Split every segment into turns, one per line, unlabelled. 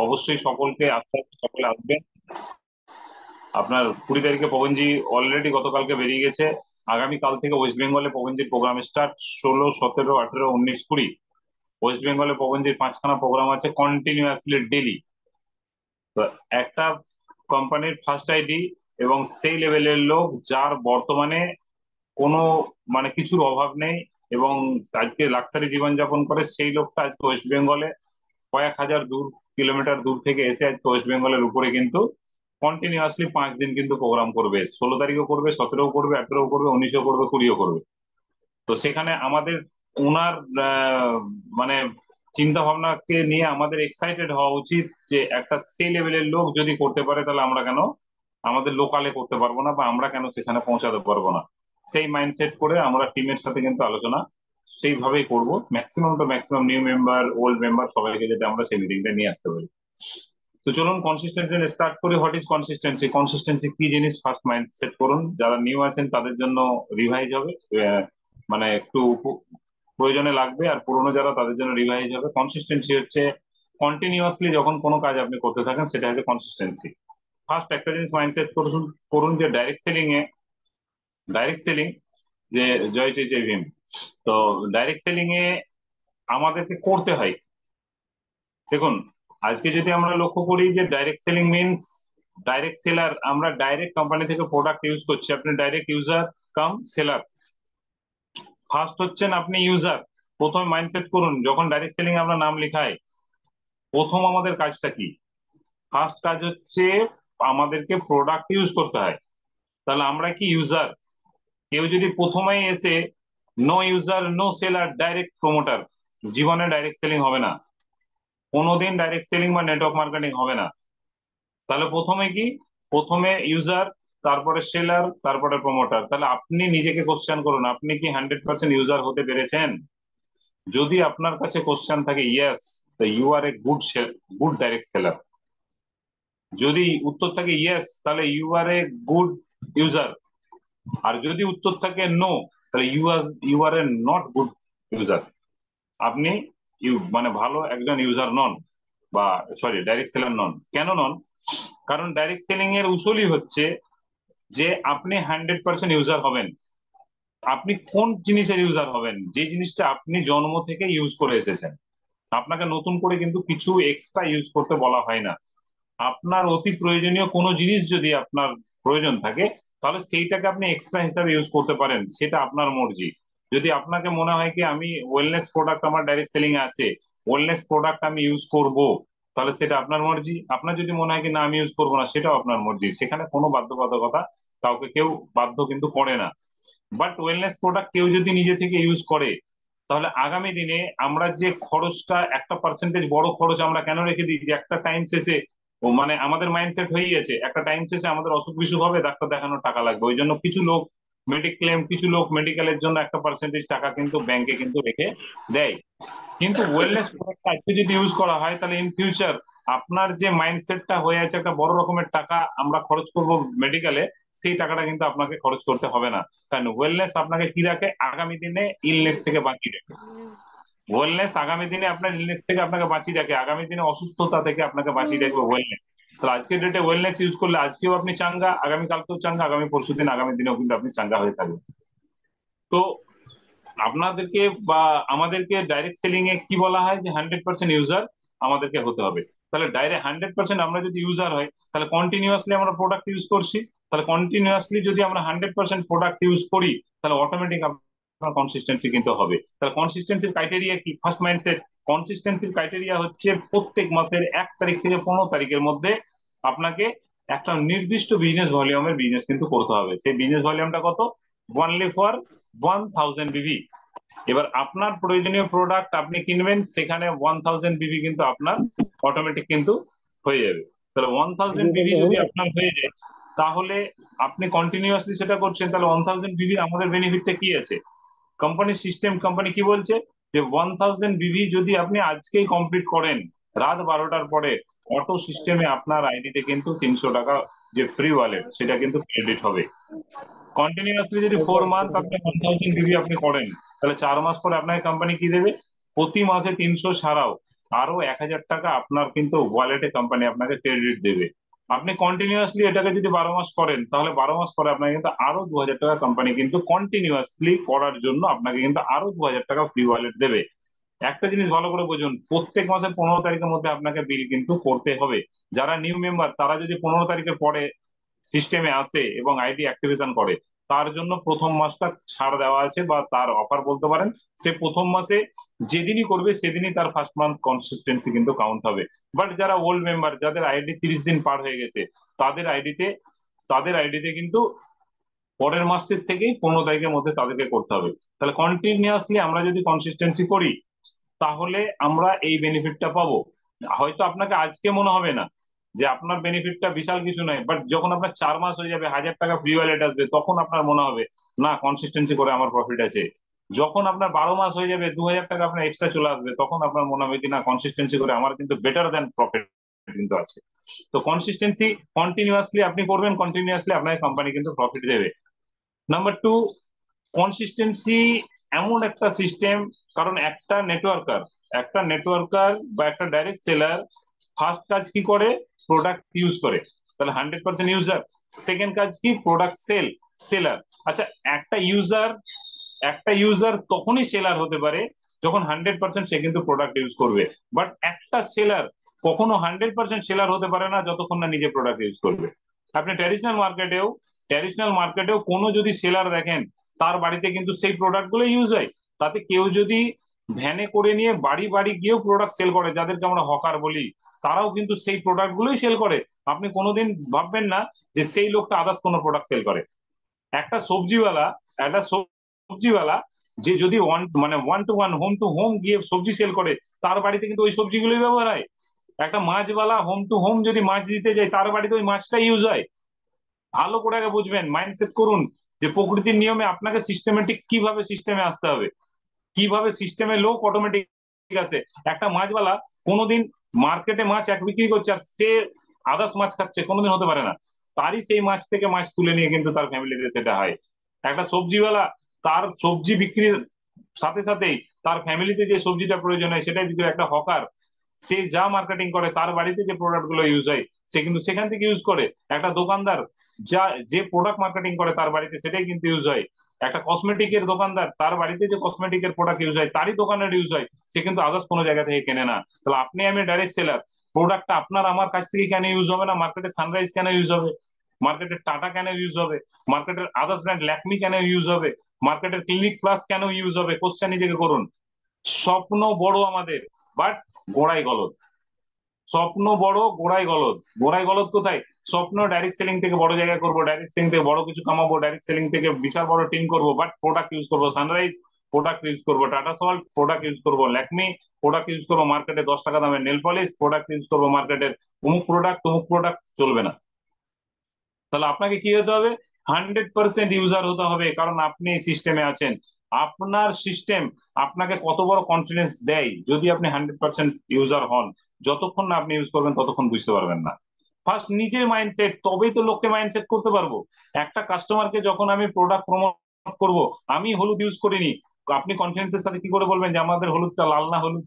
অবশ্যই সকলকে সকলে আসবেন। আপনার 20 তারিখে পবনজি অলরেডি গতকালকে বেরিয়ে গেছে। আগামীকাল থেকে ওয়েস্ট বেঙ্গলে পবনজির প্রোগ্রাম স্টার্ট। 16, 17, 18, 19, 20 ওয়েস্ট বেঙ্গলে পবনজির 5খানা প্রোগ্রাম আছে কন্টিনিউয়াসলি ডেলি। তো একটা কোম্পানির ফার্স্ট আইডি এবং সেই লেভেলের লোক যার বর্তমানে কোনো মানে কিছুর অভাব নেই এবং আজকে লাক্সারি জীবনযাপন করে, সেই লোকটা আজকে ওয়েস্ট বেঙ্গলে কয়েক হাজার কিলোমিটার দূর থেকে এসে আজকে ওয়েস্ট বেঙ্গলের উপরে কিন্তু কন্টিনিউয়াসলি 5 দিন কিন্তু প্রোগ্রাম করবে। 16 তারিখও করবে, 17ও করবে, 18ও করবে, 19ও করবে, 20ও করবে। তো সেখানে আমাদের ওনার মানে চিন্তা ভাবনাকে নিয়ে আমাদের এক্সাইটেড হওয়া উচিত যে একটা সেই লেভেলের লোক যদি করতে পারে তাহলে আমরা কেন আমাদের লোকালে করতে পারবো না, বা আমরা কেন সেখানে পৌঁছাতে পারবো না। সেই মাইন্ডসেট করে আমরা টিমের সাথে কিন্তু আলোচনা সেইভাবেই করব। Maximum to maximum new member, old member সবাইকে যাতে আমরা সেই মিটিংটা নিয়ে আসতে পারি। তো চলুন কনসিস্টেন্সি স্টার্ট করি। What is consistency? কনসিস্টেন্সি কি জিনিস ফার্স্ট মাইন্ড সেট করুন। যারা নিউ আছেন তাদের জন্য রিভাইজ হবে, মানে একটু প্রয়োজনে লাগবে, আর পুরনো যারা তাদের জন্য রিভাইজ হবে। কনসিস্টেন্সি হচ্ছে কন্টিনিউয়াসলি যখন কোনো কাজ আপনি করতে থাকেন সেটা হচ্ছে কনসিস্টেন্সি। ফার্স্ট একটা জিনিস মাইন্ডসেট করুন করুন যে ডাইরেক্ট সেলিং যে জয় জয় জয় ভীম। তো ডাইরেক্ট সেলিং এ আমাদেরকে করতে হয়। দেখুন, আজকে যদি আমরা লক্ষ্য করি যে direct selling means direct seller, আমরা ডাইরেক্ট কোম্পানি থেকে প্রোডাক্ট ইউজ করছি। আপনি ডাইরেক্ট ইউজার কাম সেলার। ফার্স্ট হচ্ছেন আপনি ইউজার। প্রথমে মাইন্ডসেট করুন যখন ডাইরেক্ট সেলিং আমরা নাম লিখাই, প্রথম আমাদের কাজটা কি? ফার্স্ট কাজ হচ্ছে আমাদেরকে প্রোডাক্ট ইউজ করতে হয়। তাহলে আমরা কি ইউজার? কেউ যদি প্রথমেই এসে no user no seller direct promoter, জীবনে ডাইরেক্ট সেলিং হবে না, কোনোদিন ডাইরেক্ট সেলিং বা নেটওয়ার্ক মার্কেটিং হবে না। তাহলে প্রথমে কি? প্রথমে ইউজার, তারপরে সেলার, তারপরে প্রমোটার। তাহলে আপনি নিজেকে কোশ্চেন করুন, আপনি কি 100% ইউজার হতে পেরেছেন? যদি আপনার কাছে কোশ্চেন থাকে ইয়েস, তো you are a good direct seller. যদি উত্তর থাকে ইয়েস, তাহলে you are a good user. আর যদি উত্তর থাকে নো, তাহলে you are a not good user. আপনি মানে ভালো একজন ইউজার নন, বা সরি ডাইরেক্ট সেলার নন। কেন নন? কারণ ডাইরেক্ট সেলিং এর উসুলই হচ্ছে যে আপনি 100% ইউজার হবেন। আপনি কোন জিনিসের ইউজার হবেন? যে জিনিসটা আপনি জন্ম থেকে ইউজ করে এসেছেন। আপনাকে নতুন করে কিন্তু কিছু এক্সট্রা ইউজ করতে বলা হয় না। আপনার অতি প্রয়োজনীয় কোনো জিনিস যদি আপনার প্রয়োজন থাকে, তাহলে সেইটাকে আপনি এক্সট্রা হিসাবে ইউজ করতে পারেন, সেটা আপনার মর্জি। যদি আপনাকে মনে হয় কি আমি ওয়েলনেস প্রোডাক্ট আমার ডাইরেক্ট সেলিং এ আছে, ওয়েলনেস প্রোডাক্ট আমি ইউজ করব, তাহলে সেটা আপনার মর্জি। আপনার যদি মনে হয় কি না আমি ইউজ করবো না, সেটাও আপনার মর্জি। সেখানে কোনো বাধ্যবাধকতা কাউকে কেউ বাধ্য কিন্তু করে না। বাট ওয়েলনেস প্রোডাক্ট কেউ যদি নিজে থেকে ইউজ করে, তাহলে আগামী দিনে আমরা যে খরচটা, একটা পার্সেন্টেজ বড় খরচ আমরা কেন রেখে দিই যে একটা টাইম শেষে, ও মানে আমাদের মাইন্ডসেট হয়ে গেছে একটা টাইম শেষে আমাদের অসুখ বিসুখ হবে, ডাক্তার দেখানোর টাকা লাগবে, ওই জন্য কিছু লোক মেডিক্লেম, কিছু লোক মেডিকেলের জন্য একটা পার্সেন্টেজ টাকা কিন্তু ব্যাংকে কিন্তু রেখে দেয়। কিন্তু ওয়েলনেস প্রোডাক্ট আজকে যদি ইউজ করা হয়, তাহলে ইন ফিউচার আপনার যে মাইন্ডসেটটা হয়ে আছে একটা বড় রকমের টাকা আমরা খরচ করব মেডিকেলে, সেই টাকাটা কিন্তু আপনাকে খরচ করতে হবে না। কারণ ওয়েলনেস আপনাকে কি রাখে? আগামী দিনে ইলনেস থেকে বাঁচিয়ে রাখে। ওয়েলনেস আগামী দিনে আপনার ইলনেস থেকে আপনাকে বাঁচিয়ে রাখে, আগামী দিনে অসুস্থতা থেকে আপনাকে বাঁচিয়ে রাখবে ওয়েলনেস। তাহলে আজকের ডেটে ওয়েলনেস ইউজ করলে আজকেও আপনি চাঙ্গা, আগামী কালকেও চাঙ্গা, আগামী পরশু দিন, আগামী দিনেও কিন্তু আপনি চাঙ্গা হয়ে থাকবেন। তো আপনাদেরকে বা আমাদেরকে ডাইরেক্ট সেলিং এ কি বলা হয় যে 100% ইউজার আমাদেরকে হতে হবে। তাহলে ডাইরেক্ট 100% আমরা যদি ইউজার হয়, তাহলে কন্টিনিউয়াসলি আমরা প্রোডাক্ট ইউজ করছি। তাহলে কন্টিনিউয়াসলি যদি আমরা 100% প্রোডাক্ট ইউজ করি, তাহলে অটোমেটিক আপনার কনসিস্টেন্সি কিন্তু হবে। তাহলে কনসিস্টেন্সির ক্রাইটেরিয়া কি? ফার্স্ট মাইন্ডসেট, কনসিস্টেন্সির ক্রাইটেরিয়া হচ্ছে প্রত্যেক মাসের 1 তারিখ থেকে 15 তারিখের মধ্যে আপনাকে একটা নির্দিষ্ট বিজনেস কিন্তু করতে হবে। সেই বিজনেস ভলিউমটা কত? অনলি ফর 1000 বিভি। এবার আপনার প্রয়োজনীয় প্রোডাক্ট আপনি কিনবেন, সেখানে 1000 বিভি কিন্তু আপনার অটোমেটিক কিন্তু হয়ে যাবে। তাহলে 1000 বিভি যদি আপনার হয়ে যায়, তাহলে আপনি কন্টিনিউয়াসলি সেটা করছেন, তাহলে 1000 বিভি আমাদের বেনিফিটটা কি আছে? কোম্পানির সিস্টেম, কোম্পানি কি বলছে যে 1000 বিভি যদি আপনি আজকেই কমপ্লিট করেন রাত 12টার পরে, অটো সিস্টেমে আপনার আইডিতে কিন্তু 300 টাকা যে ফ্রি ওয়ালেট সেটা কিন্তু ক্রেডিট হবে। কন্টিনিউয়াসলি যদি 4 মান্থ আপনি 1000 বিভি আপনি করেন, তাহলে 4 মাস পরে আপনাকে কোম্পানি কি দেবে? প্রতি মাসে 300 ছাড়াও আরো 1,000 টাকা আপনার কিন্তু ওয়ালেটে কোম্পানি আপনাকে ক্রেডিট দেবে। আপনি কন্টিনিউয়াসলি এটাকে যদি 12 মাস করেন, তাহলে 12 মাস পরে আপনাকে কিন্তু আরো 2,000 টাকা কোম্পানি কিন্তু কন্টিনিউয়াসলি করার জন্য আপনাকে কিন্তু আরো 2,000 টাকা ফ্রি ওয়ালেট দেবে। একটা জিনিস ভালো করে বুঝুন, প্রত্যেক মাসের 15 তারিখের মধ্যে আপনাকে বিল কিন্তু করতে হবে। যারা নিউ মেম্বার তারা যদি 15 তারিখের পরে সিস্টেমে আসে এবং আইডি অ্যাক্টিভেশন করে, তার জন্য প্রথম মাসটা ছাড় দেওয়া আছে বা তার অফার বলতে পারেন। সে প্রথম মাসে যেদিনই করবে সেদিনই তার ফার্স্ট মান্থ কনসিস্টেন্সি কিন্তু কাউন্ট হবে। বাট যারা ওল্ড মেম্বার, যাদের আইডি 30 দিন পার হয়ে গেছে, তাদের আইডিতে তাদের আইডিতে কিন্তু পরের মাসের থেকেই 15 তারিখের মধ্যে তাদেরকে করতে হবে। তাহলে কন্টিনিউয়াসলি আমরা যদি কনসিস্টেন্সি করি, তাহলে আমরা এই বেনিফিটটা পাবো। হয়তো আপনাকে আজকে মনে হবে না যে আপনার বেনিফিটটা বিশাল কিছু নয়, বাট যখন আপনার 4 মাস হয়ে যাবে, 1,000 টাকা ফ্রি ওয়ালেট আসবে, তখন আপনার মনে হবে না, কনসিস্টেন্সি করে আমার প্রফিট আছে। যখন আপনার 12 মাস হয়ে যাবে, 2,000 টাকা আপনার এক্সট্রা চলে আসবে, তখন আপনার মনে হবে কি না, কনসিস্টেন্সি করে আমার কিন্তু বেটার দেন প্রফিট কিন্তু আছে। তো কনসিস্টেন্সি কন্টিনিউয়াসলি আপনি করবেন, কন্টিনিউয়াসলি আপনার কোম্পানি কিন্তু প্রফিট দেবে। নাম্বার টু, কনসিস্টেন্সি এমন একটা সিস্টেম, কারণ একটা নেটওয়ার্কার বা একটা ডাইরেক্ট সেলার ফার্স্ট কাজ কি করে, প্রোডাক্ট ইউজ করে, তাহলে 100% ইউজার। সেকেন্ড কাজ কি, প্রোডাক্ট সেলার। আচ্ছা, একটা ইউজার একটা ইউজার তখনই সেলার হতে পারে যখন 100% সে কিন্তু প্রোডাক্ট ইউজ করবে। বাট একটা সেলার কখনো 100% সেলার হতে পারে না যতক্ষণ না নিজে প্রোডাক্ট ইউজ করবে। আপনি ট্র্যাডিশনাল মার্কেটেও কোনো যদি সেলার দেখেন, তার বাড়িতে কিন্তু সেই প্রোডাক্ট গুলো ইউজ হয়। তাতে কেউ যদি ভ্যানে করে নিয়ে বাড়ি বাড়ি গিয়েও প্রোডাক্ট সেল করে, যাদেরকে আমরা হকার বলি, তারাও কিন্তু সেই প্রোডাক্ট গুলোই সেল করে। আপনি কোনোদিন ভাববেন না যে সেই লোকটা আদার্স কোনো প্রোডাক্ট সেল করে। একটা সবজিওয়ালা একটা সবজিওয়ালা যে যদি ওয়ান টু হোম গিয়ে সবজি সেল করে, তার বাড়িতে কিন্তু ওই সবজিগুলোই ব্যবহার হয়। একটা মাছওয়ালা হোম টু হোম যদি মাছ দিতে যায়, তার বাড়িতে ওই মাছটাই ইউজ হয়। ভালো করে আগে বুঝবেন, মাইন্ডসেট করুন যে প্রকৃতির নিয়মে আপনাকে সিস্টেমেটিক কিভাবে সিস্টেমে আসতে হবে, কিভাবে সিস্টেমে লোক অটোমেটিক আছে। একটা মাছওয়ালা কোনোদিন মার্কেটে মাছ এক বিক্রি করছে আর সে আদার্স মাছ খাচ্ছে, কোনোদিন হতে পারে না। তারই সেই মাছ থেকে মাছ তুলে নিয়ে কিন্তু তার ফ্যামিলিতে সেটা হয়। একটা সবজিওয়ালা তার সবজি বিক্রির সাথে সাথেই তার ফ্যামিলিতে যে সবজিটা প্রয়োজন হয় সেটাই বিক্রি। একটা হকার সে যা মার্কেটিং করে, তার বাড়িতে যে প্রোডাক্ট গুলো ইউজ হয় সে কিন্তু সেখান থেকে ইউজ করে। একটা দোকানদার যা যে প্রোডাক্ট মার্কেটিং করে, তার বাড়িতে সেটাই কিন্তু ইউজ হয়। একটা কসমেটিকের দোকানদার, তার বাড়িতে যে কসমেটিকের প্রোডাক্ট ইউজ হয়, তারই দোকানের ইউজ হয়, সে কিন্তু আদার্স কোনো জায়গা থেকে কেনে না। তাহলে আপনি আমি ডাইরেক্ট সেলার, প্রোডাক্টটা আপনার আমার কাছ থেকে কেন ইউজ হবে না? মার্কেটে সানরাইজ কেন ইউজ হবে? মার্কেটের টাটা কেন ইউজ হবে? মার্কেটের আদার্স ব্র্যান্ড ল্যাকমি কেন ইউজ হবে? মার্কেটের ক্লিনিক প্লাস কেন ইউজ হবে? কোশ্চেন নিজেকে করুন। স্বপ্ন বড় আমাদের, বাট গোড়ায় গলদ। স্বপ্ন বড়, গোড়ায় গলদ। গোড়ায় গলদ কোথায়? স্বপ্ন ডাইরেক্ট সেলিং থেকে বড় জায়গায় করবো, ডাইরেক্ট সেলিং থেকে বড় কিছু কামাবো, ডাইরেক্ট সেলিং থেকে বিশাল বড় টিম করবো, বাট প্রোডাক্ট ইউজ করবো সানরাইজ, প্রোডাক্ট ইউজ করবো টাটা সল্ট, প্রোডাক্ট ইউজ করবো ল্যাকমি, প্রোডাক্ট ইউজ করবো মার্কেটে 10 টাকা দামের নেল পলিশ, প্রোডাক্ট ইউজ করবো মার্কেটের অমুক প্রোডাক্ট চলবে না। তাহলে আপনাকে কি হতে হবে? 100% ইউজার হতে হবে, কারণ আপনি এই সিস্টেমে আছেন। আপনার সিস্টেম আপনাকে কত বড় কনফিডেন্স দেয় যদি আপনি 100% ইউজার হন, যতক্ষণ না আপনি ইউজ করবেন ততক্ষণ বুঝতে পারবেন না। ফার্স্ট নিজের মাইন্ডসেট, তবেই তো লোককে মাইন্ডসেট করতে পারবো। একটা কাস্টমারকে যখন আমি প্রোডাক্ট প্রমোট করব, আমি হলুদ ইউজ করিনি, আপনি কনফিডেন্সের সাথে কি করে বলবেন যে আমাদের হলুদটা লাল না হলুদ?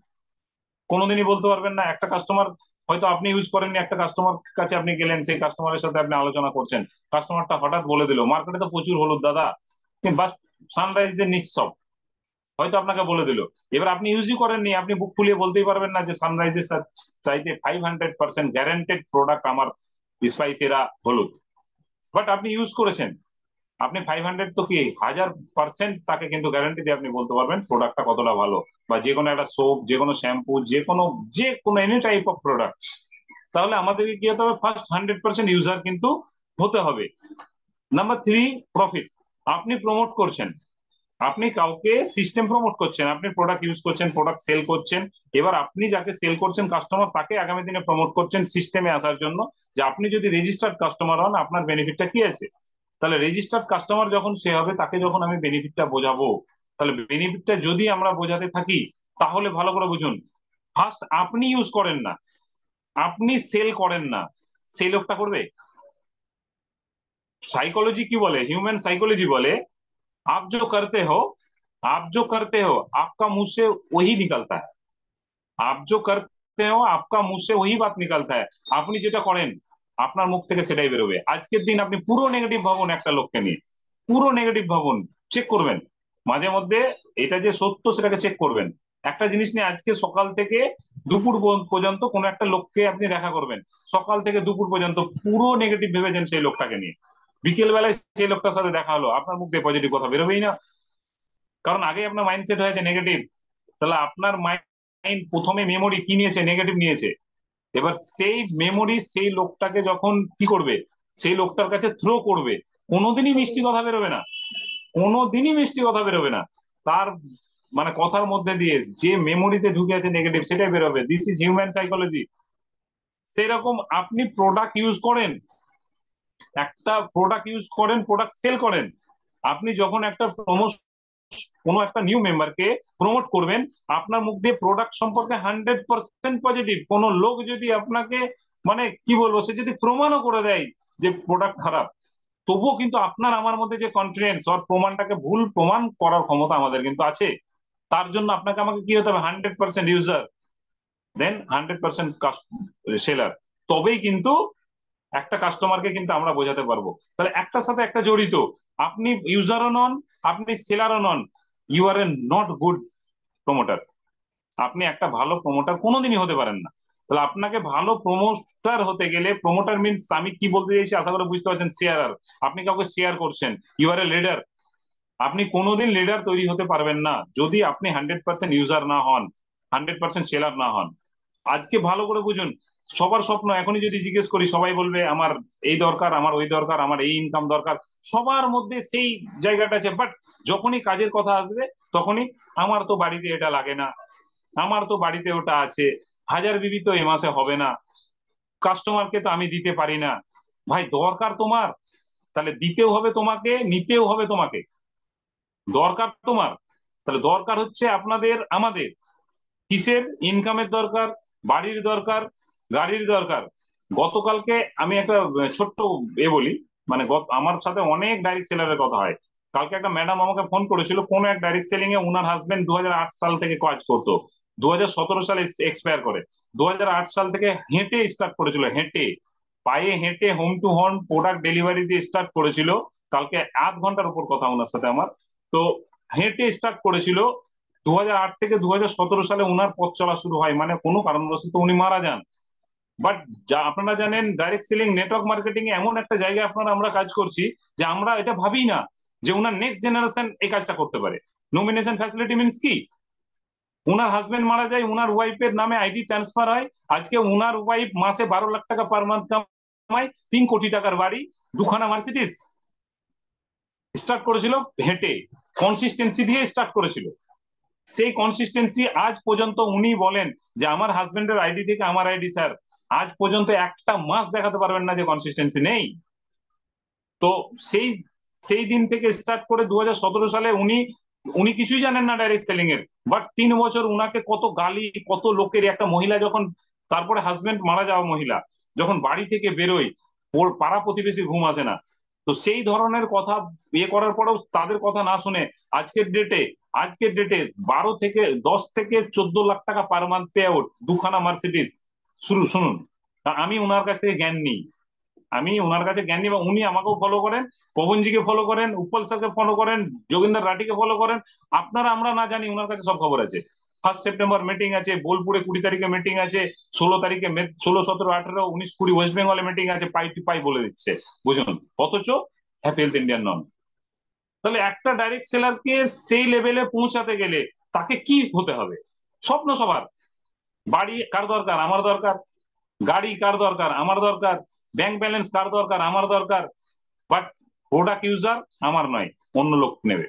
কোনোদিনই বলতে পারবেন না। একটা কাস্টমার হয়তো আপনি ইউজ করেননি, একটা কাস্টমার কাছে আপনি গেলেন, সেই কাস্টমারের সাথে আপনি আলোচনা করছেন, কাস্টমারটা হঠাৎ বলে দিল মার্কেটে তো প্রচুর হলুদ দাদা, বাস সানরাইজের নিঃসব, হয়তো আপনাকে বলে দিল। এবার আপনি ইউজই করেননি, আপনি বুক ফুলিয়ে বলতেই পারবেন না যে সানরাইজের চাইতে 500% গ্যারান্টেড প্রোডাক্ট আমার স্পাইস এরা হলুদ। বাট আপনি ইউজ করেছেন, আপনি 500 তো কি 1000% তাকে কিন্তু গ্যারান্টি দিয়ে আপনি বলতে পারবেন প্রোডাক্টটা কতটা ভালো। বা যে কোনো একটা সোপ, যে কোনো শ্যাম্পু, যে কোনো এনি টাইপ অফ প্রোডাক্ট। তাহলে আমাদেরকে কি হতে হবে? ফার্স্ট 100% ইউজার কিন্তু হতে হবে। Number three, profit. আপনি প্রমোট করছেন, আপনি কাউকে সিস্টেম প্রমোট করছেন, আপনি প্রোডাক্ট ইউজ করছেন, প্রোডাক্ট সেল করছেন। এবার আপনি যাকে সেল করছেন কাস্টমার, তাকে আগামী দিনে প্রমোট করছেন সিস্টেমে আসার জন্য, যে আপনি যদি রেজিস্টার্ড কাস্টমার হন আপনার বেনিফিটটা কি আছে। তাহলে রেজিস্টার্ড কাস্টমার যখন সে হবে, তাকে যখন আমি বেনিফিটটা বোঝাবো, তাহলে বেনিফিটটা যদি আমরা বোঝাতে থাকি, তাহলে ভালো করে বুঝুন, ফার্স্ট আপনি ইউজ করেন না, আপনি সেল করেন না, সেই লোকটা করবে। साइकोलॉजी की बोले, ह्यूमन साइकोलॉजी बोले, आप जो करते हो आप जो करते हो आपका मुंह से वही निकलता है। आप जो करते हो आपका मुंह से वही बात निकलता है। আপনি যেটা করেন আপনার মুখ থেকে সেটাই বেরোবে। আজকের দিন আপনি পুরো নেগেটিভ ভাবুন একটা লোককে নিয়ে, পুরো নেগেটিভ ভাবুন, চেক করবেন মাঝে মধ্যে এটা যে সত্য সেটাকে চেক করবেন। একটা জিনিস নিয়ে আজকে সকাল থেকে দুপুর পর্যন্ত কোনো একটা লোককে আপনি দেখা করবেন, সকাল থেকে দুপুর পর্যন্ত পুরো নেগেটিভ ভেবেছেন সেই লোকটাকে নিয়ে, বিকেল বেলায় সেই লোকটার সাথে দেখা হলো, আপনার মুখ দিয়ে পজিটিভ কথা বেরোবেই না, কারণ আগেই আপনার মাইন্ডসেট হয়েছে নেগেটিভ। তাহলে আপনার মাইন্ড প্রথমে মেমোরি কি নিয়েছে? নেগেটিভ নিয়েছে। এবার সেই মেমোরি সেই লোকটাকে যখন কি করবে, সেই লোকটার কাছে থ্রো করবে, কোনোদিনই মিষ্টি কথা বেরোবে না, কোনোদিনই মিষ্টি কথা বেরোবে না। তার মানে কথার মধ্যে দিয়ে যে মেমোরিতে ঢুকে আছে নেগেটিভ সেটাই বেরোবে। This is human psychology. সেরকম আপনি প্রোডাক্ট ইউজ করেন, একটা প্রোডাক্ট ইউজ করেন, প্রোডাক্ট সেল করেন, আপনি যখন একটা কোনো একটা নিউ মেম্বারকে প্রমোট করবেন, আপনার মুখ দিয়ে প্রোডাক্ট সম্পর্কে 100% পজিটিভ। কোনো লোক যদি আপনাকে মানে কি বলবো, সে যদি প্রমাণও করে দেয় যে প্রোডাক্ট খারাপ, তবুও কিন্তু আপনার আমার মধ্যে যে কনফিডেন্স আর প্রমাণটাকে ভুল প্রমাণ করার ক্ষমতা আমাদের কিন্তু আছে। তার জন্য আপনাকে আমাকে কি হতে হবে? 100% ইউজার, দেন 100% সেলার। তবেই কিন্তু একটা কাস্টমারকে কিন্তু আমরা বোঝাতে পারবো। তাহলে একটার সাথে একটা জড়িত। আপনি ইউজারও নন, আপনি সেলারও নন, you are a not good promoter. আপনি একটা ভালো প্রমোটার কোনোদিনই হতে পারেন না। তাহলে আপনাকে ভালো প্রমোটার হতে গেলে, প্রমোটার মিনস আমি কি বলতে চাইছি আশা করে বুঝতে পারছেন, শেয়ারার। আপনি কাউকে শেয়ার করছেন, ইউ আর এ লিডার। আপনি কোনোদিন লিডার তৈরি হতে পারবেন না যদি আপনি 100% ইউজার না হন, 100% সেলার না হন। আজকে ভালো করে বুঝুন, সবার স্বপ্ন এখনই যদি জিজ্ঞেস করি সবাই বলবে আমার এই দরকার, আমার ওই দরকার, আমার এই ইনকাম দরকার, সবার মধ্যে সেই জায়গাটা আছে। বাট যখনই কাজের কথা আসবে তখনই আমার তো বাড়িতে এটা লাগে না, আমার তো বাড়িতে ওটা আছে, হাজার বিবি তো এ মাসে হবে না, কাস্টমারকে তো আমি দিতে পারি না। ভাই দরকার তোমার, তাহলে দিতেও হবে তোমাকে, নিতেও হবে তোমাকে। দরকার তোমার, তাহলে দরকার হচ্ছে আপনাদের আমাদের কিসের? ইনকামের দরকার, বাড়ির দরকার, গাড়ির দরকার। গতকালকে আমি একটা ছোট্ট বলি, মানে আমার সাথে অনেক ডাইরেক্ট সেলারের কথা হয়। কালকে একটা ম্যাডাম আমাকে ফোন করেছিল, কোন এক ডাইরেক্ট সেলিং এ উনার হাজবেন্ড 2008 সাল থেকে কাজ করতো, 2017 সালে এক্সপায়ার করে। 2008 সাল থেকে হেঁটে স্টার্ট করেছিল, হেঁটে, পায়ে হেঁটে home to home product delivery দিয়ে স্টার্ট করেছিল। কালকে 8 ঘন্টার উপর কথা ওনার সাথে আমার। তো হেঁটে স্টার্ট করেছিল, 2008 থেকে 2017 সালে উনার পথ চলা শুরু হয়, মানে কোনো কারণবশত উনি মারা যান। বাট যা আপনারা জানেন, ডাইরেক্ট সেলিং নেটওয়ার্ক মার্কেটিং এ এমন একটা জায়গায় আপনারা আমরা কাজ করছি যে আমরা এটা ভাবি না যে উনার নেক্সট জেনারেশন এই কাজটা করতে পারে। নমিনেশন ফ্যাসিলিটি মিনস কি? উনার হাজবেন্ড মারা যায়, উনার ওয়াইফের নামে আইডি ট্রান্সফার হয়, আজকে উনার ওয়াইফ মাসে 12 লাখ টাকা পার মান্থ কামায়, 3 কোটি টাকার বাড়ি, দুখানা মার্সিডিস। স্টার্ট করেছিল হেঁটে, কনসিস্টেন্সি দিয়ে স্টার্ট করেছিল। সেই কনসিস্টেন্সি আজ পর্যন্ত উনি বলেন যে আমার হাজবেন্ডের আইডি থেকে আমার আইডি স্যার, আজ পর্যন্ত একটা মাস দেখাতে পারবেন না যে কনসিস্টেন্সি নেই। তো সেই সেই দিন থেকে স্টার্ট করে 2017 সালে উনি উনি কিছুই জানেন না ডাইরেক্ট সেলিং এর। বাট 3 বছর উনাকে কত গালি, কত লোকের, একটা মহিলা যখন, তারপরে হাজবেন্ড মারা যাওয়া মহিলা যখন বাড়ি থেকে বেরোয়, ওর পাড়া প্রতিবেশী ঘুম আসে না। তো সেই ধরনের কথা ইয়ে করার পরেও তাদের কথা না শুনে আজকের ডেটে, আজকের ডেটে 10 থেকে 14 লাখ টাকা পার মান্থ পে আউট, দুখানা মার্সিডিস। শুরু শুনুন, আমি ওনার কাছ থেকে জ্ঞান নিই, আমি ওনার কাছে জ্ঞান নিই এবং উনি আমাকেও ফলো করেন, পবনজিকে ফলো করেন, উৎপল স্যারকে ফলো করেন, যোগেন্দ্র রাঠিকে ফলো করেন। আপনারা আমরা না জানি ওনার কাছে সব খবর আছে। 1 সেপ্টেম্বর মিটিং আছে বোলপুরে, 20 তারিখে মিটিং আছে, 16 তারিখে, 16, 17, 18, 19, 20 ওয়েস্ট বেঙ্গলে মিটিং আছে, পাই টু পাই বলে দিচ্ছে, বুঝুন। অথচ হ্যাপি হেলথ ইন্ডিয়ান নন। তাহলে একটা ডাইরেক্ট সেলারকে সেই লেভেলে পৌঁছাতে গেলে তাকে কি হতে হবে? স্বপ্ন সবার, বাড়ি কার দরকার? আমার দরকার। গাড়ি কার দরকার? আমার দরকার। ব্যাংক ব্যালেন্স কার দরকার? আমার দরকার। বাট প্রোডাক্ট ইউজার আমার নয়, অন্য লোক নেবে।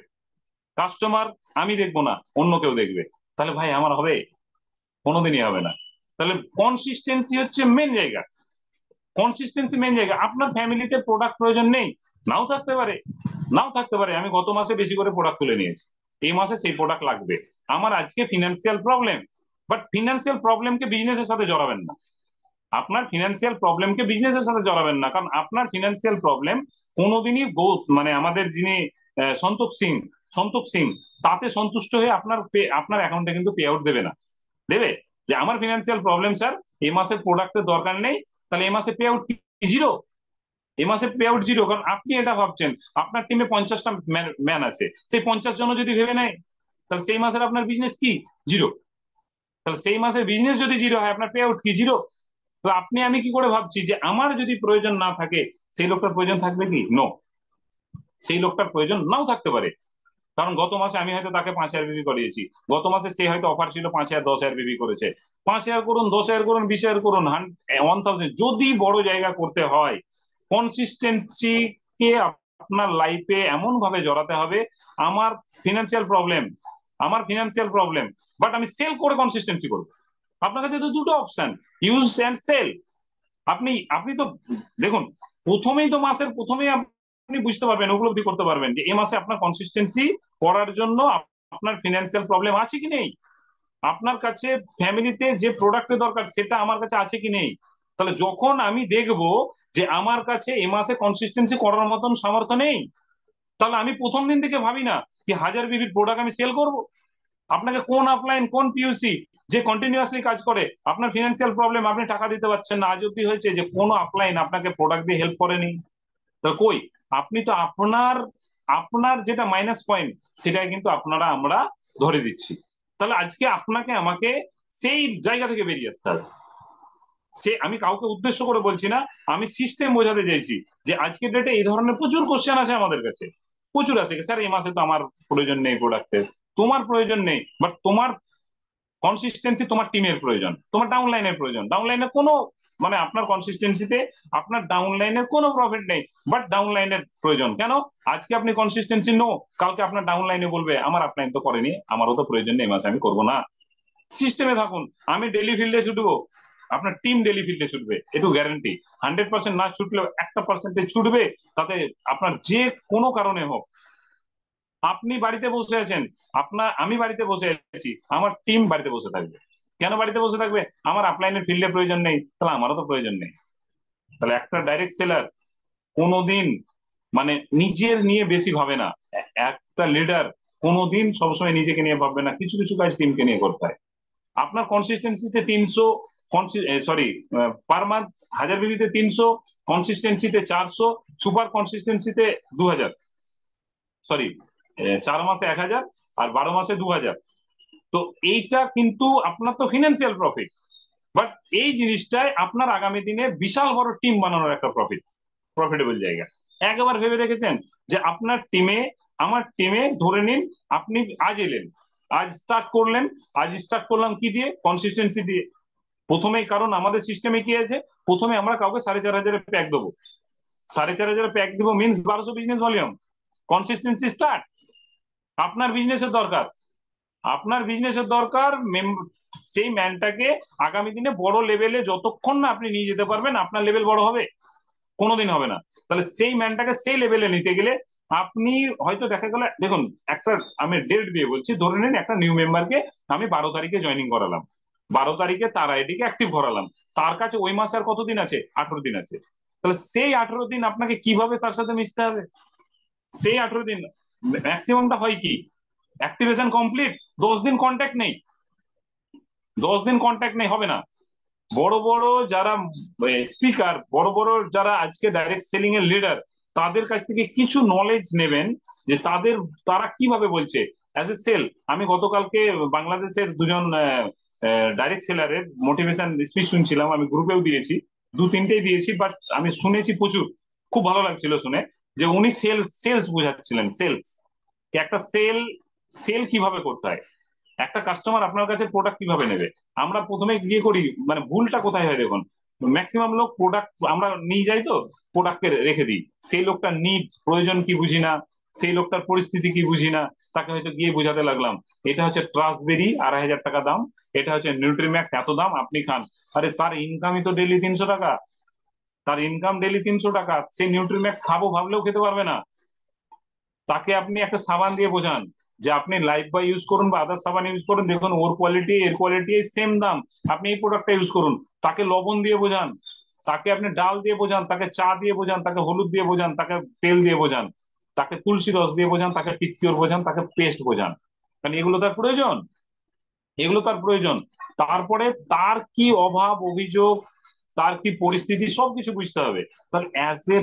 কাস্টমার আমি দেখবো না, অন্য কেউ দেখবে। তাহলে ভাই আমার হবে? কোনোদিনই হবে না। তাহলে কনসিস্টেন্সি হচ্ছে মেন জায়গা, কনসিস্টেন্সি মেন জায়গা। আপনার ফ্যামিলিতে প্রোডাক্ট প্রয়োজন নেই, নাও থাকতে পারে, নাও থাকতে পারে। আমি গত মাসে বেশি করে প্রোডাক্ট তুলে নিয়েছি, এই মাসে সেই প্রোডাক্ট লাগবে। আমার আজকে ফিনান্সিয়াল প্রবলেম, বাট ফিনান্সিয়াল প্রবলেমকে বিজনেসের সাথে জড়াবেন না। আপনার ফিনান্সিয়াল প্রবলেমকে বিজনেসের সাথে জড়াবেন না, কারণ আপনার ফিনান্সিয়াল প্রবলেম কোনোদিনই মানে আমাদের যিনি সন্তোষ সিং, সন্তোষ সিং, তাতে সন্তুষ্ট হয়ে আপনার আপনার অ্যাকাউন্টে কিন্তু পে আউট দেবে না। দেবে? যে আমার ফিনান্সিয়াল প্রবলেম স্যার, এই মাসে প্রোডাক্টের দরকার নেই, তাহলে এই মাসে পে আউট জিরো। এই মাসে পে আউট জিরো, কারণ আপনি এটা ভাবছেন আপনার টিমে 50টা ম্যান আছে, সেই 50 জন যদি ভেবে নেয় তাহলে সেই মাসের আপনার বিজনেস কি? জিরো। তাহলে সেই মাসের বিজনেস যদি জিরো হয়, আপনার পে আউট কি? জিরো। তো আপনি আমি কি করে ভাবছি যে আমার যদি প্রয়োজন না থাকে, সেই লোকটার প্রয়োজন থাকবে কি? নো, সেই লোকটার প্রয়োজন নাও থাকতে পারে। কারণ গত মাসে আমি হয়তো তাকে 5,000 বিবি করিয়েছি, গত মাসে সে হয়তো অফার ছিল 5,000 10,000 বিবি করেছে। 5,000 করুন, 10,000 করুন, 20,000 করুন, 1,000, যদি বড় জায়গা করতে হয়, কনসিস্টেন্সি কে আপনার লাইফে এমন ভাবে জড়াতে হবে। আমার ফিনান্সিয়াল প্রবলেম, আমার ফিনান্সিয়াল প্রবলেম, বাট আমি সেল করে কনসিস্টেন্সি করবো। আপনার কাছে তো দুটো অপশন, ইউজ অ্যান্ড সেল। আপনি আপনি তো দেখুন, প্রথমেই তো মাসের প্রথমেই আপনি বুঝতে পারবেন, উপলব্ধি করতে পারবেন যে এই মাসে আপনার কনসিস্টেন্সি করার জন্য আপনার ফিনান্সিয়াল প্রবলেম আছে কি নেই। আপনার কাছে ফ্যামিলিতে যে প্রোডাক্টের দরকার সেটা আমার কাছে আছে কি নেই। তাহলে যখন আমি দেখব যে আমার কাছে এ মাসে কনসিস্টেন্সি করার মতন সামর্থ্য নেই, তাহলে আমি প্রথম দিন থেকে ভাবি না কি 1,000 বিবির প্রোডাক্ট আমি সেল করব। আপনাকে কোন আপলাইন, কোন পিউসি যে কন্টিনিউয়াসলি কাজ করে, আপনার ফিনান্সিয়াল প্রবলেম, আপনি টাকা দিতে পারছেন না, আজ অব্দি হয়েছে যে কোনো আপলাইন আপনাকে প্রোডাক্ট দিয়ে হেল্প করেনি? তো কই, আপনি তো আপনার আপনার যেটা মাইনাস পয়েন্ট সেটাই কিন্তু আমরা ধরে দিচ্ছি। তাহলে আজকে আপনাকে আমাকে সেই জায়গা থেকে বেরিয়ে আসতে হবে। সে আমি কাউকে উদ্দেশ্য করে বলছি না, আমি সিস্টেম বোঝাতে চাইছি যে আজকের ডেটে এই ধরনের প্রচুর কোশ্চেন আছে আমাদের কাছে, প্রচুর আছে। স্যার এই মাসে তো আমার প্রয়োজন নেই প্রোডাক্টের, তোমার প্রয়োজন নেই, বাট তোমার কনসিস্টেন্সি তোমার টিমের প্রয়োজন, তোমার ডাউন লাইনের প্রয়োজন। ডাউন লাইনে কোনো মানে আপনার কনসিস্টেন্সিতে আপনার ডাউন লাইনের কোনো প্রফিট নেই, বাট ডাউন লাইনের প্রয়োজন কেন? আজকে আপনি কনসিস্টেন্সি নো, কালকে আপনার ডাউন লাইনে বলবে আমার আপলাইন তো করেনি, আমারও তো প্রয়োজন নেই, মাসে আমি করবো না। সিস্টেমে থাকুন। আমি ডেলি ফিল্ডে ছুটবো, আপনার টিম ডেলি ফিল্ডে ছুটবে, একটু গ্যারান্টি। 100% না ছুটলেও 1% ছুটবে, তাতে আপনার যে কোনো কারণে হোক। আপনি বাড়িতে বসে আছেন, আমি বাড়িতে বসে আছি, আমার টিম বাড়িতে বসে থাকবে। কেন বাড়িতে বসে থাকবে? আমার আপলাইনের ফিল্ডে প্রয়োজন নেই, তাহলে আমারও তো প্রয়োজন নেই। তাহলে একটা ডাইরেক্ট সেলার কোনোদিন মানে নিজের নিয়ে বেশি ভাবে না। একটা লিডার কোনোদিন সবসময় নিজেকে নিয়ে ভাববে না, কিছু কিছু কাজ টিমকে নিয়ে করতে হয়। আপনার কনসিস্টেন্সিতে 300, সরি, পার মান্থ 1,000 বিবিতে 300, কনসিস্টেন্সিতে 400, সুপার কনসিস্টেন্সিতে 2,000, সরি, 4 মাসে 1,000 আর 12 মাসে 2,000। তো এইটা কিন্তু আপনার তো ফিনান্সিয়াল প্রফিট, বাট এই জিনিসটাই আপনার আগামী দিনে বিশাল বড় টিম বানানোর একটা প্রফিটেবল জায়গা। একবার ভেবে দেখেছেন যে আপনার টিমে, আমার টিমে ধরে নিন আপনি আজ এলেন, আজ স্টার্ট করলেন, আজ স্টার্ট করলাম কি দিয়ে? কনসিস্টেন্সি দিয়ে। প্রথমেই, কারণ আমাদের সিস্টেমে কি আছে, প্রথমে আমরা কাউকে 4,500 প্যাক দেবো। 4,500 প্যাক দেবো means 1,200 business volume. Consistency start. আপনার বিজনেসের দরকার, আপনার বিজনেসের দরকার সেই ম্যানটাকে আগামী দিনে বড় লেভেলে যতক্ষণ না আপনি নিয়ে যেতে পারবেন, আপনার লেভেল বড় হবে কোনোদিন হবে না। তাহলে সেই ম্যানটাকে সেই লেভেলে নিতে গেলে আপনি হয়তো দেখা গেল, দেখুন একটা আমি ডেট দিয়ে বলছি, ধরে নিন একটা নিউ মেম্বারকে আমি 12 তারিখে জয়েনিং করালাম, 12 তারিখে তার আইডিকে অ্যাক্টিভ করালাম, তার কাছে ওই মাসে আর কতদিন আছে? 18 দিন আছে। তাহলে সেই 18 দিন আপনাকে কিভাবে তার সাথে মিশতে হবে? সেই 18 দিন ম্যাক্সিমামটা হয় কি, অ্যাক্টিভেশন কমপ্লিট, 10 দিন কন্ট্যাক্ট নেই, 10 দিন কন্ট্যাক্ট নেই, হবে না। বড় বড় যারা স্পিকার, বড় বড় যারা আজকে ডাইরেক্ট সেলিং এর লিডার, তাদের কাছ থেকে কিছু নলেজ নেবেন যে তারা কিভাবে বলছে অ্যাজ এ সেল। আমি গতকালকে বাংলাদেশের দুজন ডাইরেক্ট সেলারের মোটিভেশন স্পিচ শুনছিলাম, আমি গ্রুপেও দিয়েছি, 2-3টেই দিয়েছি, বাট আমি শুনেছি প্রচুর, খুব ভালো লাগছিল শুনে যে উনি সেলস সেলস বোঝাচ্ছিলেন। সেলস, একটা সেল, সেল কিভাবে করতে হয়, একটা কাস্টমার আপনার কাছে প্রোডাক্ট কিভাবে নেবে। আমরা প্রথমে গিয়ে করি, মানে ভুলটা কোথায় হয় দেখুন, ম্যাক্সিমাম লোক প্রোডাক্ট আমরা নিয়ে যাই তো প্রোডাক্টকে রেখে দিই, সেই লোকটার নিড প্রয়োজন কি বুঝি না, সেই লোকটার পরিস্থিতি কি বুঝি না, তাকে হয়তো গিয়ে বোঝাতে লাগলাম এটা হচ্ছে ট্রাস্টবেরি 2,500 টাকা দাম, এটা হচ্ছে নিউট্রিম্যাক্স এত দাম, আপনি খান। আরে তার ইনকামই তো ডেলি 300 টাকা, তার ইনকাম ডেলি 300 টাকা, সে নিউট্রিম্যাক্স খাবো ভাবলেও খেতে পারবে না। তাকে আপনি একটা সাবান দিয়ে বোঝান যে আপনি লাইফ বয় ইউজ করুন বা আদার সাবান ইউজ করুন, দেখুন ওর কোয়ালিটি এর কোয়ালিটি সেম দাম, আপনি এই প্রোডাক্টটা ইউজ করুন। তাকে লবণ দিয়ে বোঝান, তাকে আপনি ডাল দিয়ে বোঝান, তাকে চা দিয়ে বোঝান, তাকে হলুদ দিয়ে বোঝান, তাকে তেল দিয়ে বোঝান, তাকে তুলসী রস দিয়ে বোঝান, তাকে টিকটিওর বোঝান, তাকে পেস্ট বোঝান, কারণ এগুলো তার প্রয়োজন। এগুলো তার প্রয়োজন। তারপরে তার কি অভাব অভিযোগ, তার কি পরিস্থিতি, সবকিছু বুঝতে হবে। তাহলে অ্যাজ এ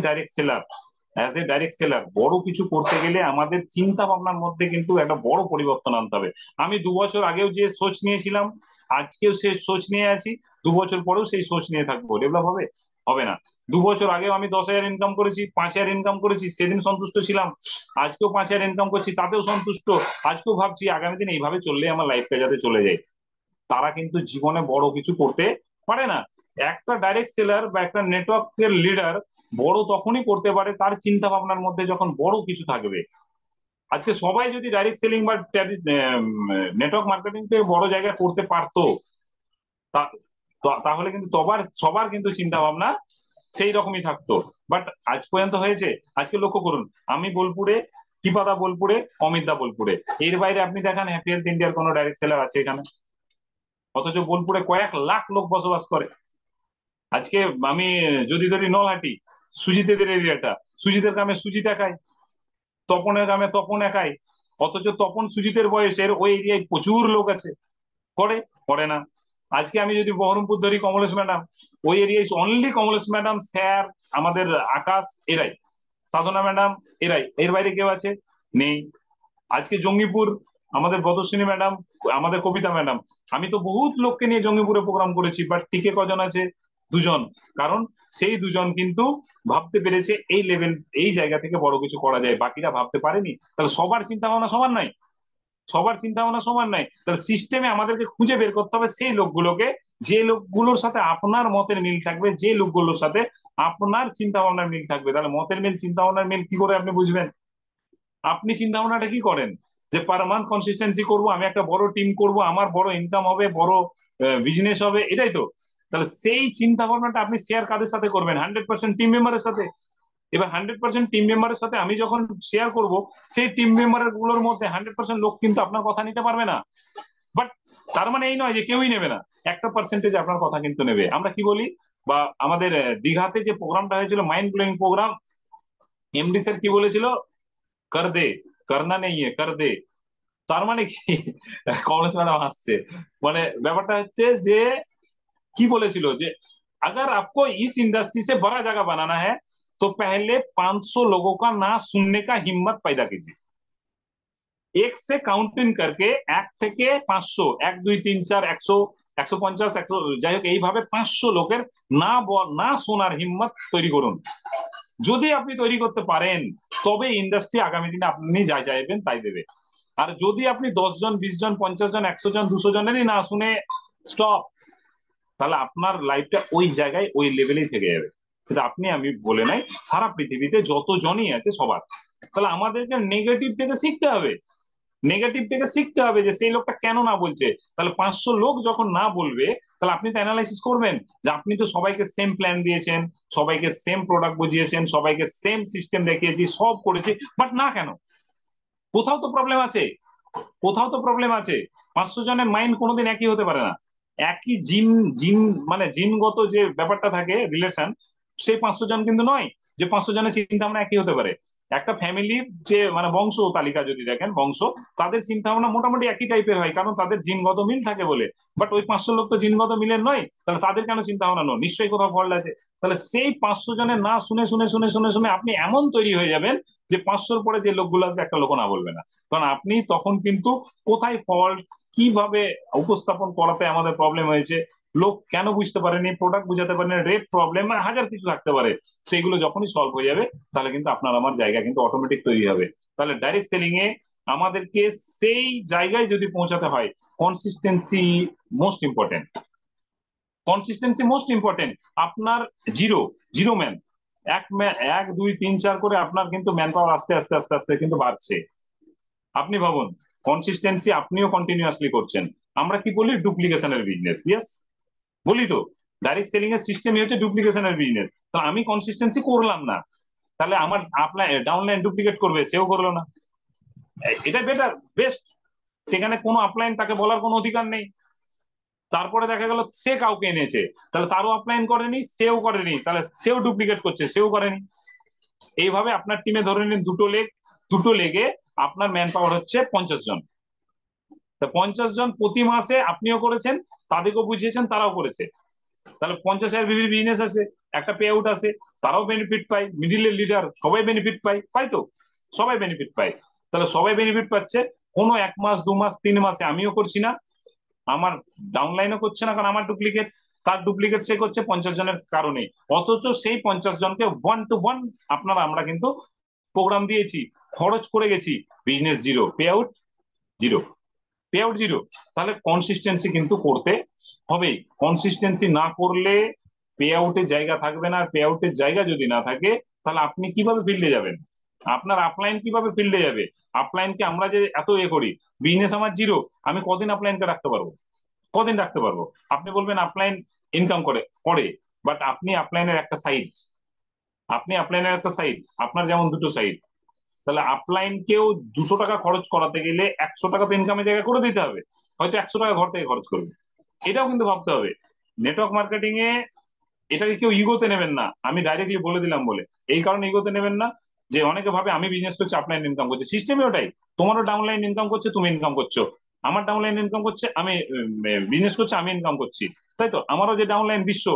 ডাইরেক্ট সেলার বড় কিছু করতে গেলে আমাদের চিন্তা ভাবনার মধ্যে কিন্তু একটা বড় পরিবর্তন আনতে হবে। আমি 2 বছর আগেও যে সোচ নিয়েছিলাম, আজকেও সেই সোচ নিয়ে আছি, 2 বছর পরেও সেই সোচ নিয়ে থাকবো, ডেভেলপ হবে? হবে না। 2 বছর আগেও আমি 10,000 ইনকাম করেছি, 5,000 ইনকাম করেছি, সেদিন সন্তুষ্ট ছিলাম। আজকেও 5,000 ইনকাম করছি, তাতেও সন্তুষ্ট। আজকেও ভাবছি আগামী দিন এইভাবে চললে আমার লাইফটা যাতে চলে যায়। তারা কিন্তু জীবনে বড় কিছু করতে পারে না। একটা ডাইরেক্ট সেলার বা একটা নেটওয়ার্কের লিডার বড় তখনই করতে পারে তার চিন্তা ভাবনার মধ্যে যখন বড় কিছু থাকবে। আজকে সবাই যদি ডাইরেক্ট সেলিং বা নেটওয়ার্ক মার্কেটিং থেকে বড় জায়গা করতে পারতো, তাহলে কিন্তু সবার কিন্তু চিন্তা ভাবনা সেই রকমই থাকতো। বাট আজ পর্যন্ত হয়েছে? আজকে লক্ষ্য করুন, আমি বোলপুরে, কিপাদা বোলপুরে, অমিতদা বোলপুরে, এর বাইরে আপনি দেখান হ্যাপি হেলথ ইন্ডিয়ার কোনো ডাইরেক্ট সেলার আছে এখানে? অথচ বোলপুরে কয়েক লাখ লোক বসবাস করে। আজকে আমি যদি ধরি নলহাটি, সুজিতেদের এরিয়াটা, সুজিতের গ্রামে সুজিত একাই, তপনের গ্রামে তপন একাই। অথচ তপন সুজিতের বয়সের ওই এরিয়ায় প্রচুর লোক আছে। করে? করে না। আজকে আমি যদি বহরমপুর ধরি, কমলেশ ম্যাডাম, ওই এরিয়ায় অনলি কমলেশ ম্যাডাম, স্যার, আমাদের আকাশ, এরাই, সাধনা ম্যাডাম, এরাই, এর বাইরে কেউ আছে? নেই। আজকে জঙ্গিপুর, আমাদের ব্রতস্বিনী ম্যাডাম, আমাদের কবিতা ম্যাডাম। আমি তো বহুত লোককে নিয়ে জঙ্গিপুরে প্রোগ্রাম করেছি, বাট টিকে কজন আছে? দুজন। কারণ সেই দুজন কিন্তু ভাবতে পেরেছে এই লেভেল, এই জায়গা থেকে বড় কিছু করা যায়, বাকিরা ভাবতে পারেনি। তাহলে সবার চিন্তা ভাবনা সমান নাই, সবার চিন্তা ভাবনা সমান নাই। তাহলে সিস্টেমে আমাদেরকে খুঁজে বের করতে হবে সেই লোকগুলোকে, যে লোকগুলোর সাথে আপনার মতের মিল থাকবে, যে লোকগুলোর সাথে আপনার চিন্তা ভাবনার মিল থাকবে। তাহলে মতের মিল, চিন্তা ভাবনার মিল কি করে আপনি বুঝবেন? আপনি চিন্তা ভাবনাটা কি করেন? যে পার মান্থ কনসিস্টেন্সি করব, আমি একটা বড় টিম করব, আমার বড় ইনকাম হবে, বড় বিজনেস হবে, এটাই তো। তাহলে সেই চিন্তা ভাবনাটা আপনি শেয়ার কাদের সাথে করবেন? 100% টিম মেম্বারের সাথে। এবার 100% টিম মেম্বারের সাথে আমি যখন শেয়ার করব, সেই টিম মেম্বার গুলোর মধ্যে 100% লোক কিন্তু আপনার কথা নিতে পারবে না। বাট তার মানে এই নয় যে কেউই নেবে না, একটা পার্সেন্টেজ আপনার কথা কিন্তু নেবে। আমরা কি বলি, বা আমাদের দীঘাতে যে প্রোগ্রামটা হয়েছিল, mind blowing program, MD sir কি বলেছিল? কর দে, করনা নেই কর দে। তার মানে কি? কমলেশ ম্যাডাম আসছে, মানে ব্যাপারটা হচ্ছে যে কি বলেছিল যে अगर आपको इस इंडस्ट्री से बड़ा जगह बनाना है तो पहले 500 लोगों का ना सुनने का हिम्मत पैदा कीजिए। এক সে কাউন্টিং করকে, 1 থেকে 500, 1 2 3 4 100, 150, 100, যাই হোক এইভাবে 500 লোকের না শোনার হিম্মত তৈরি করুন। যদি আপনি তৈরি করতে পারেন, তবে ইন্ডাস্ট্রি আগামী দিনে আপনি যা চাইবেন তাই দেবে। আর যদি আপনি 10 জন, 20 জন, 50 জন, 100 জন, 200 জনেরই না শুনে স্টপ, তাহলে আপনার লাইফটা ওই জায়গায় ওই লেভেলেই থেকে যাবে। সেটা আপনি আমি বলে নাই, সারা পৃথিবীতে যতজনই আছে সবার। তাহলে আমাদেরকে নেগেটিভ থেকে শিখতে হবে, নেগেটিভ থেকে শিখতে হবে যে সেই লোকটা কেন না বলছে। তাহলে 500 লোক যখন না বলবে, তাহলে আপনি তো অ্যানালাইসিস করবেন যে আপনি তো সবাইকে সেম প্ল্যান দিয়েছেন, সবাইকে সেম প্রোডাক্ট বুঝিয়েছেন, সবাইকে সেম সিস্টেম দেখিয়েছি, সব করেছি, বাট না কেন? কোথাও তো প্রবলেম আছে, কোথাও তো প্রবলেম আছে। 500 জনের মাইন্ড কোনোদিন একই হতে পারে না। একই জিন, জিন মানে জিনগত যে ব্যাপারটা থাকে, রিলেশন, সেই 500 জন কিন্তু নয় যে 500 জনের চিন্তা ভাবনা একই হতে পারে। একটা ফ্যামিলির যে মানে বংশ তালিকা যদি দেখেন, বংশ, তাদের চিন্তা ভাবনা মোটামুটি একই টাইপের হয়, কারণ তাদের জিনগত মিল থাকে বলে। বাট ওই 500 লোক তো জিনগত মিলের নয়, তাহলে তাদের কেন চিন্তা ভাবনা নয়? নিশ্চয়ই কোথাও ফল্ট আছে। তাহলে সেই 500 জনের না শুনে শুনে শুনে শুনে শুনে আপনি এমন তৈরি হয়ে যাবেন যে 500-র পরে যে লোকগুলো আসবে একটা লোক না বলবে না। কারণ আপনি তখন কিন্তু কোথায় ফল্ট, কিভাবে উপস্থাপন করাতে আমাদের প্রবলেম হয়েছে, লোক কেন বুঝতে পারেনি, প্রোডাক্ট বুঝাতে পারেনি, রেট প্রবলেম, হাজার কিছু থাকতে পারে, সেগুলো যখনই সলভ হয়ে যাবে, তাহলে কিন্তু আপনার আমার জায়গা কিন্তু অটোমেটিক তৈরি হবে। তাহলে ডাইরেক্ট সেলিং এ আমাদেরকে সেই জায়গায় যদি পৌঁছাতে হয়, consistency most important, consistency most important. আপনার জিরো, জিরো ম্যান, 1 2 3 4 করে আপনার কিন্তু ম্যান পাওয়ার আস্তে আস্তে আস্তে আস্তে কিন্তু বাড়ছে। আপনি ভাবুন, কনসিস্টেন্সি আপনিও কন্টিনিউয়াসলি করছেন। আমরা কি বলি? ডুপ্লিকেশনের বিজনেস, ইয়েস বলি তো। ডাইরেক্ট সেলিং এর সিস্টেমই হচ্ছে ডুপ্লিকেশনের বিজনেস। তো আমি কনসিস্টেন্সি করলাম না, তাহলে আমার আপনার ডাউনলাইন ডুপ্লিকেট করবে, সেও করলো না। এটা বেটার, বেস্ট। সেখানে কোনো আপলাইন তাকে বলার কোনো অধিকার নেই। তারপরে দেখা গেল সে কাউকে এনেছে, তাহলে তারও আপলাইন করেনি, সেও করেনি, তাহলে সেও ডুপ্লিকেট করছে, সেও করেনি। এইভাবে আপনার টিমে ধরে নিন 2টো লেগ, 2টো লেগে আপনার ম্যান পাওয়ার হচ্ছে 50 জন। তা 50 জন প্রতি মাসে আপনিও করেছেন, তাদেরকেও বুঝিয়েছেন, তারাও করেছে। তাহলে 50,000 বিবির বিজনেস আছে, একটা পে আউট আছে, তারাও বেনিফিট পায়, মিডিলের লিডার সবাই বেনিফিট পায়, পাই তো, সবাই বেনিফিট পায়। তাহলে সবাই বেনিফিট পাচ্ছে। কোনো 1 মাস 2 মাস 3 মাসে আমিও করছি না, আমার ডাউনলাইনও করছে না, কারণ আমার ডুপ্লিকেট, তার ডুপ্লিকেট সে করছে 50 জনের কারণে। অথচ সেই 50 জনকে 1 to 1 আমরা কিন্তু প্রোগ্রাম দিয়েছি, খরচ করে গেছি, business zero, pay out zero, pay out zero. তাহলে কনসিস্টেন্সি কিন্তু করতে হবে। কনসিস্টেন্সি না করলে পে আউটের জায়গা থাকবে না। পে আউটের জায়গা যদি না থাকে, তাহলে আপনি কিভাবে ফিল্ডে যাবেন? আপনার আপলাইন কিভাবে ফিল্ডে যাবে? আপলাইনকে আমরা যে এত করি, বিজনেস আমার জিরো, আমি কদিন আপলাইনকে রাখতে পারবো? কদিন রাখতে পারবো? আপনি বলবেন আপলাইন ইনকাম করে করে, বাট আপনি আপলাইনের একটা সাইড, আপনি আপলাইনের একটা সাইড, আপনার যেমন দুটো সাইড। তাহলে আপলাইনকেও 200 টাকা খরচ করাতে গেলে 100 টাকা তো ইনকামের জায়গা করে দিতে হবে। হয়তো 100 টাকা ঘর থেকে খরচ করবে, এটাও কিন্তু ভাবতে হবে। নেটওয়ার্ক মার্কেটিং এ এটাকে কেউ ইগোতে নেবেন না, আমি ডাইরেক্টলি বলে দিলাম বলে। এই কারণে ইগোতে নেবেন না যে অনেকে ভাবে আমি বিজনেস করছি, আপলাইন ইনকাম করছে, সিস্টেমে ওটাই। তোমারও ডাউনলাইন ইনকাম করছে, তুমি ইনকাম করছো, আমার ডাউনলাইন ইনকাম করছে, আমি বিজনেস করছি, আমি ইনকাম করছি। তাই তো, আমারও যে ডাউনলাইন বিশ্ব,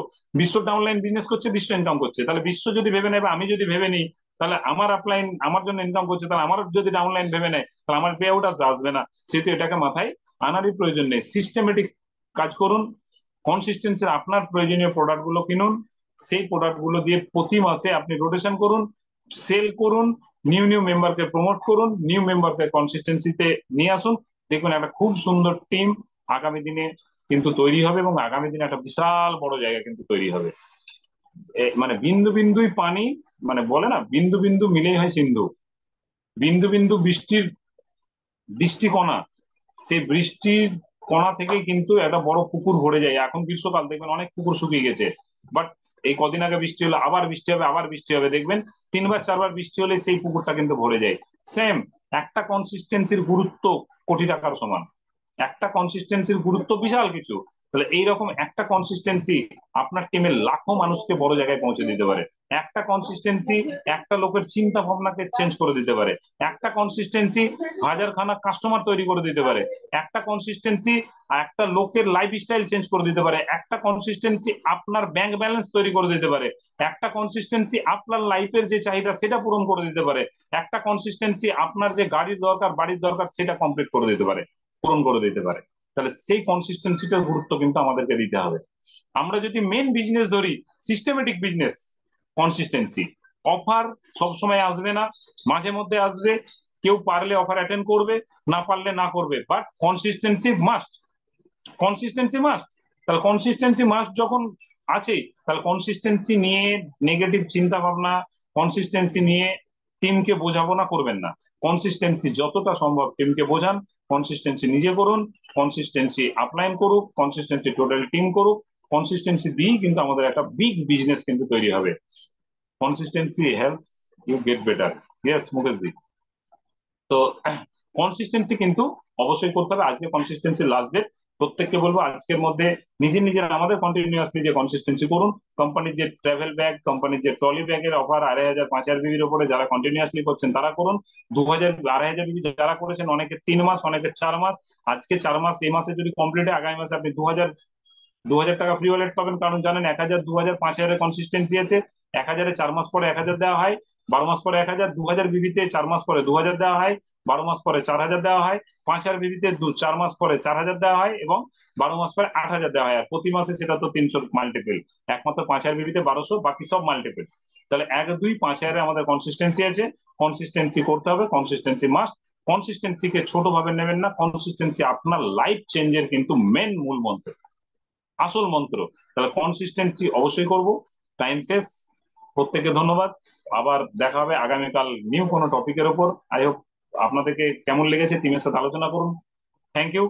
বিশ্ব ডাউনলাইন বিজনেস করছে, বিশ্ব ইনকাম করছে। তাহলে বিশ্ব যদি ভেবে নেবে, আমি যদি ভেবে নিই, তাহলে আমার আপলাইন আমার জন্য ইনকাম করছে, তাহলে আমার যদি ডাউনলাইন ভেবে নেয়, তাহলে আমার পে আউট আসবে, আসবে না। সেহেতু এটাকে মাথায় আনারই প্রয়োজন নেই। সিস্টেমেটিক কাজ করুন, কনসিস্টেন্সির আপনার প্রয়োজনীয় প্রোডাক্ট গুলো কিনুন, সেই প্রোডাক্ট গুলো দিয়ে প্রতি মাসে আপনি রোটেশন করুন, সেল করুন, নিউ নিউ মেম্বারকে প্রমোট করুন, নিউ মেম্বারকে কনসিস্টেন্সিতে নিয়ে আসুন। দেখুন একটা খুব সুন্দর টিম আগামী দিনে কিন্তু তৈরি হবে, এবং আগামী দিনে একটা বিশাল বড় জায়গা কিন্তু তৈরি হবে। মানে বিন্দু বিন্দুই পানি, মানে বলে না, বিন্দু বিন্দু মিলেই হয় সিন্ধু। বিন্দু বিন্দু বৃষ্টির, বৃষ্টি কণা, সেই বৃষ্টির কণা থেকে কিন্তু একটা বড় পুকুর ভরে যায়। এখন গ্রীষ্মকাল, দেখবেন অনেক পুকুর শুকিয়ে গেছে, বাট এই কদিন আগে বৃষ্টি হলো, আবার বৃষ্টি হবে, আবার বৃষ্টি হবে, দেখবেন 3 বার 4 বার বৃষ্টি হলে সেই পুকুরটা কিন্তু ভরে যায়। সেম, একটা কনসিস্টেন্সির গুরুত্ব কোটি টাকার সমান, একটা কনসিস্টেন্সির গুরুত্ব বিশাল কিছু। তাহলে এইরকম একটা কনসিস্টেন্সি আপনার টিমের লাখো মানুষকে বড় জায়গায় পৌঁছে দিতে পারে। একটা কনসিস্টেন্সি একটা লোকের চিন্তা ভাবনাকে চেঞ্জ করে দিতে পারে। একটা কনসিস্টেন্সি হাজারখানা কাস্টমার তৈরি করে দিতে পারে। একটা কনসিস্টেন্সি একটা লোকের লাইফস্টাইল চেঞ্জ করে দিতে পারে। একটা কনসিস্টেন্সি আপনার ব্যাংক ব্যালেন্স তৈরি করে দিতে পারে। একটা কনসিস্টেন্সি আপনার লাইফের যে চাহিদা সেটা পূরণ করে দিতে পারে। একটা কনসিস্টেন্সি আপনার যে গাড়ির দরকার, বাড়ির দরকার, সেটা কমপ্লিট করে দিতে পারে, পূরণ করে দিতে পারে। তাহলে সেই কনসিস্টেন্সিটার গুরুত্ব কিন্তু আমাদেরকে দিতে হবে। আমরা যদি মেন বিজনেস ধরি, সিস্টেমেটিক বিজনেস, কনসিস্টেন্সি, অফার সবসময় আসবে না, মাঝে মধ্যে আসবে, কেউ পারলে অফার অ্যাটেন্ড করবে, না পারলে না করবে, but consistency must, consistency must. তাহলে কনসিস্টেন্সি মাস্ট যখন আছে, তাহলে কনসিস্টেন্সি নিয়ে নেগেটিভ চিন্তা ভাবনা, কনসিস্টেন্সি নিয়ে টিমকে বোঝাপড়া করবেন না। কনসিস্টেন্সি যতটা সম্ভব টিমকে বোঝান, কনসিস্টেন্সি নিজে করুন, কনসিস্টেন্সি আপলাইন করুক, কনসিস্টেন্সি টোটাল টিম করুক। কনসিস্টেন্সি দিয়েই কিন্তু আমাদের একটা বিগ বিজনেস কিন্তু তৈরি হবে। Consistency helps you get better. Yes Mukesh ji. তো কনসিস্টেন্সি কিন্তু অবশ্যই করতে হবে। আজকে কনসিস্টেন্সি লাস্ট ডেট। প্রত্যেককে বলবো আজকের মধ্যে নিজের নিজের আমাদের কন্টিনিউয়াসলি যে কনসিস্টেন্সি করুন। কোম্পানির যে ট্রাভেল ব্যাগ, কোম্পানির যে ট্রলি ব্যাগের অফার 2,500 5,000 বিবির উপরে যারা কন্টিনিউয়াসলি করছেন তারা করুন। 2,000 2,500 বিবি যারা করেছেন, অনেকে 3 মাস, অনেকে 4 মাস, আজকে 4 মাস, এই মাসে যদি কমপ্লিট হয়, আগামী মাসে আপনি 2,000 টাকা ফ্রি ওয়ালেট পাবেন। কারণ জানেন 1,000 2,000 5,000 কনসিস্টেন্সি আছে। 1,000-এ 4 মাস পরে 1,000 দেওয়া হয়, 12 মাস পরে 1,000, 2,000 বিবিতে 4 মাস পরে 2,000 দেওয়া হয়, 12 মাস পরে 4,000 দেওয়া হয়, 5,000 বিবিতে 4 মাস পরে 4,000 দেওয়া হয়, এবং 12 মাস পরে 8,000 দেওয়া হয়। আর প্রতি মাসে সেটা তো 300 মাল্টিপল, একমাত্র 5,000 বিবিতে 1,200, বাকি সব মাল্টিপল। তাহলে 1 2 5,000-এ আমাদের কনসিস্টেন্সি আছে। কনসিস্টেন্সি করতে হবে, কনসিস্টেন্সি মাস্ট। কনসিস্টেন্সিকে ছোট ভাবে নেবেন না, কনসিস্টেন্সি আপনার লাইফ চেঞ্জের কিন্তু মেন মূল মন্ত্র, আসল মন্ত্র। তাহলে কনসিস্টেন্সি অবশ্যই করব। টাইম শেষ। প্রত্যেকে ধন্যবাদ। আবার দেখা হবে আগামীকাল নিউ কোনো টপিকের উপর। আই হোপ আপনাদেরকে কেমন লেগেছে টিমের সাথে আলোচনা করুন। Thank you.